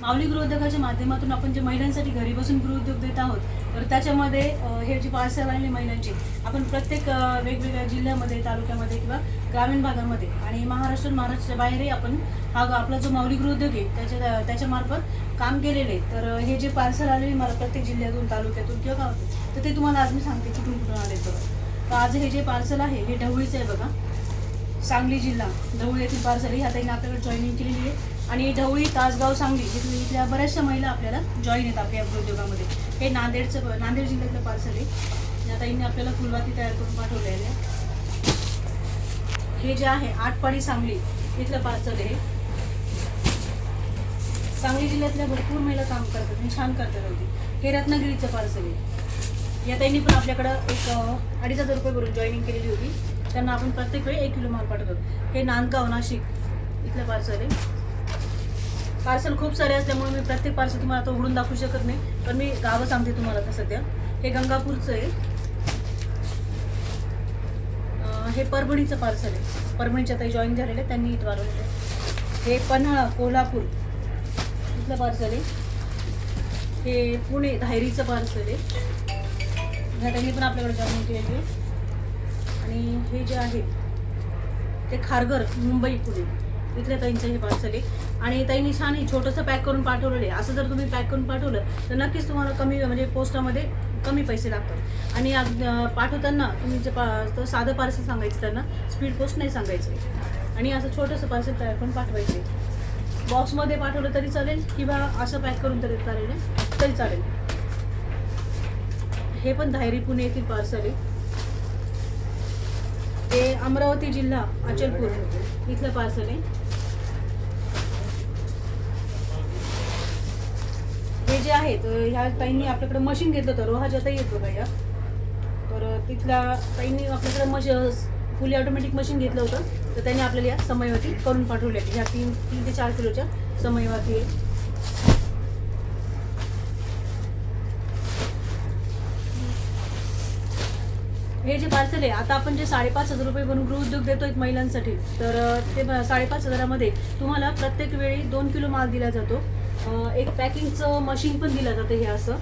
माऊली गृहोद्योगाच्या माध्यमातून आपण जे महिलांसाठी घरी बसून गृहोद्योग देत आहोत, तर त्याच्यामध्ये हे जे पार्सल आलेले महिलांचे आपण प्रत्येक वेगवेगळ्या जिल्ह्यामध्ये, तालुक्यामध्ये किंवा ग्रामीण भागामध्ये आणि महाराष्ट्राच्या बाहेरही आपण हा आपला जो माऊली गृहोद्योग आहे त्याच्यामार्फत काम केलेले. तर हे जे पार्सल आलेले मला प्रत्येक जिल्ह्यातून, तालुक्यातून किंवा गावातून, तर ते तुम्हाला आज मी सांगते कुठून कुठून आले. तर आज हे जे पार्सल आहे हे ढवळीचं आहे बघा. सांगली जिल्हा ढवळी येथील पार्सल ह्या ताईने आपल्याकडे जॉईनिंग केलेली आहे. आणि ढवळी, तासगाव, सांगली इथल्या बऱ्याचशा महिला आपल्याला जॉईन आहेत आपल्या गृहोद्योगामध्ये. हे नांदेड जिल्ह्यातलं पार्सल आहे. या ताईंनी आपल्याला फुलवाती तयार करून पाठवलेले आहे. हे जे आहे आटपाडी सांगली इथलं पार्सल आहे. सांगली जिल्ह्यातल्या भरपूर महिला काम करतात आणि छान करतात होती. हे रत्नागिरीचं पार्सल आहे. या ताईंनी पण आपल्याकडं एक 2,500 रुपये भरून जॉईनिंग केलेली होती. त्यांना आपण प्रत्येक वेळी 1 किलो माल पाठवतो. हे नांदगाव, नाशिक इथलं पार्सल आहे. पार्सल खूप सारे असल्यामुळे मी प्रत्येक पार्सल तुम्हाला आता उघडून दाखवू शकत नाही, पण मी गावं सांगते तुम्हाला आता सध्या. हे गंगापूरचं आहे. हे परभणीचं पार्सल आहे. परभणीच्या ताई जॉईन झालेले, त्यांनी इथं वाढवलेलं आहे. हे पन्हाळा, कोल्हापूर इथलं पार्सल आहे. हे पुणे, धायरीचं पार्सल आहे. ह्या त्यांनी पण आपल्याकडे जॉईन केलेली आहे. आणि हे जे आहे ते खारघर, मुंबई, पुणे इथल्या ताईंचं हे पार्सल आहे. आणि ताईंनी छान हे छोटंसं पॅक करून पाठवलेलं आहे. असं जर तुम्ही पॅक करून पाठवलं तर नक्कीच तुम्हाला कमी, म्हणजे पोस्टामध्ये कमी पैसे लागतात. आणि पाठवताना तुम्ही जे साधं पार्सल सांगायचं, त्यांना स्पीड पोस्ट नाही सांगायचं. आणि असं छोटंसं पार्सल तयार करून पाठवायचे. बॉक्समध्ये पाठवलं तरी चालेल किंवा असं पॅक करून तरी चालेल. हे पण धायरी, पुणे येथील पार्सल आहे. हे अमरावती जिल्हा, अचलपूर इथलं पार्सल आहे. हे जे आहे तर ह्या ताईंनी आपल्याकडे मशीन घेतलं होतं. रोहा ताई येतो का या, तर तिथल्या ताईंनी आपल्याकडे फुली ऑटोमॅटिक मशीन घेतलं होतं. तर त्यांनी आपल्याला या समयवती करून पाठवले. ह्या 3 ते 4 किलोच्या समयवती आहे. हे जे पार्सल आहे, आता आपण जे 5,500 रुपये बनवून गृहोद्योग देतोय महिलांसाठी, तर ते 5,500मध्ये तुम्हाला प्रत्येक वेळी 2 किलो माल दिला जातो. एक पॅकिंगचं मशीन पण दिलं जातं हे असं,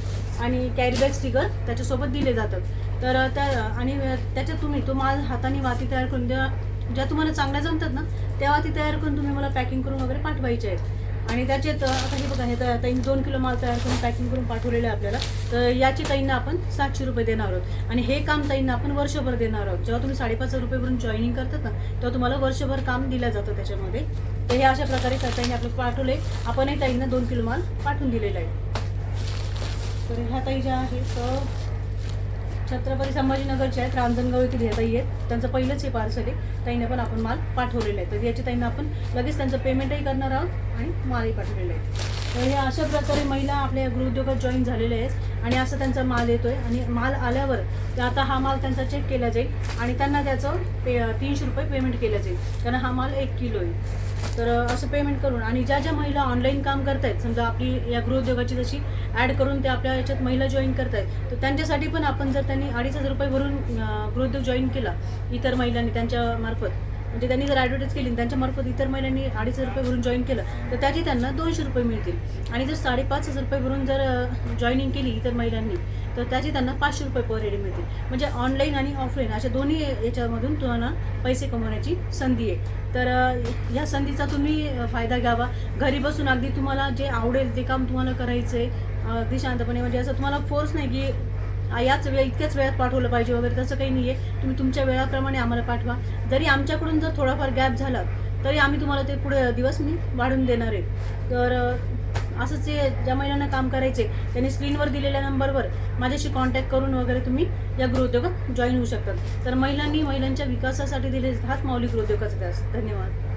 आणि कॅरीबॅग स्टिकर त्याच्यासोबत दिले जातात. तर आणि त्याच्यात तुम्ही तो माल हाताने वाती तयार करून ज्या तुम्हाला चांगल्या जमतात ना त्या वाती तयार करून तुम्ही मला पॅकिंग करून वगैरे पाठवायचे आहेत. आणि त्याच्यात आता हे बघा, हे ताईंनी 2 किलो माल तयार करून पॅकिंग करून पाठवलेलं आहे आपल्याला. तर याची ताईंना आपण 700 रुपये देणार आहोत. आणि हे काम ताईंना आपण वर्षभर देणार आहोत. जेव्हा तुम्ही 5,500 रुपयेवरून जॉईनिंग करतात ना, तेव्हा तुम्हाला वर्षभर काम दिलं जातं त्याच्यामध्ये. तर हे अशा प्रकारे ताईंनी आपल्याला पाठवले. आपणही ताईंना 2 किलो माल पाठवून दिलेला आहे. तर ह्या ताई ज्या आहेत छत्रपती संभाजीनगरच्या आहेत, रांजणगाव येथील ह्या ताई आहेत. त्यांचं पहिलंच हे पार्सल आहे. ताईंना पण आपण माल पाठवलेला आहे. तर याची ताईंना आपण लगेच त्यांचं पेमेंटही करणार आहोत आणि मालही पाठवलेलं आहे. तर हे अशा प्रकारे महिला आपल्या गृहोद्योगात जॉईन झालेल्या आहेत. आणि असं त्यांचा माल येतोय. आणि माल आल्यावर आता हा माल त्यांचा चेक केला जाईल आणि त्यांना त्याचं 300 रुपये पेमेंट केलं जाईल, कारण हा माल 1 किलो आहे. तर असं पेमेंट करून, आणि ज्या महिला ऑनलाईन काम करतायत, समजा आपली या गृहोद्योगाची जशी ॲड करून ते आपल्या याच्यात महिला जॉईन करतायत, तर त्यांच्यासाठी पण आपण जर त्यांनी 2,500 रुपये भरून गृहोद्योग जॉईन केला इतर महिलांनी त्यांच्या मार्फत, म्हणजे त्यांनी जर ॲडव्हर्टाईज केली त्यांच्या मार्फत इतर महिलांनी 2,500 रुपये भरून जॉईन केलं, तर त्याची त्यांना 200 रुपये मिळतील. आणि जर 5,500 रुपये भरून जर जॉईनिंग केली इतर महिलांनी, तर त्याची त्यांना 500 रुपये पर हेड मिळतील. म्हणजे ऑनलाईन आणि ऑफलाईन अशा दोन्ही याच्यामधून तुम्हाला पैसे कमवण्याची संधी आहे. तर ह्या संधीचा तुम्ही फायदा घ्यावा. घरी बसून अगदी तुम्हाला जे आवडेल ते काम तुम्हाला करायचं आहे अगदी शांतपणे. म्हणजे असं तुम्हाला फोर्स नाही की इतक्याच वेळात पाठवलं पाहिजे वगैरे, तसं काही नाही आहे. तुम्ही तुमच्या वेळाप्रमाणे आम्हाला पाठवा. जरी आमच्याकडून जर थोडाफार गॅप झाला तरी आम्ही तुम्हाला ते पुढे दिवस वाढून देणार आहे. तर असंच ज्या महिलांना काम करायचे त्यांनी स्क्रीनवर दिलेल्या नंबरवर माझ्याशी कॉन्टॅक्ट करून वगैरे तुम्ही या गृहोद्योगात जॉईन होऊ शकतात. तर महिलांच्या विकासासाठी दिले हाच माऊली गृहोद्योगाचा ध्यास. धन्यवाद.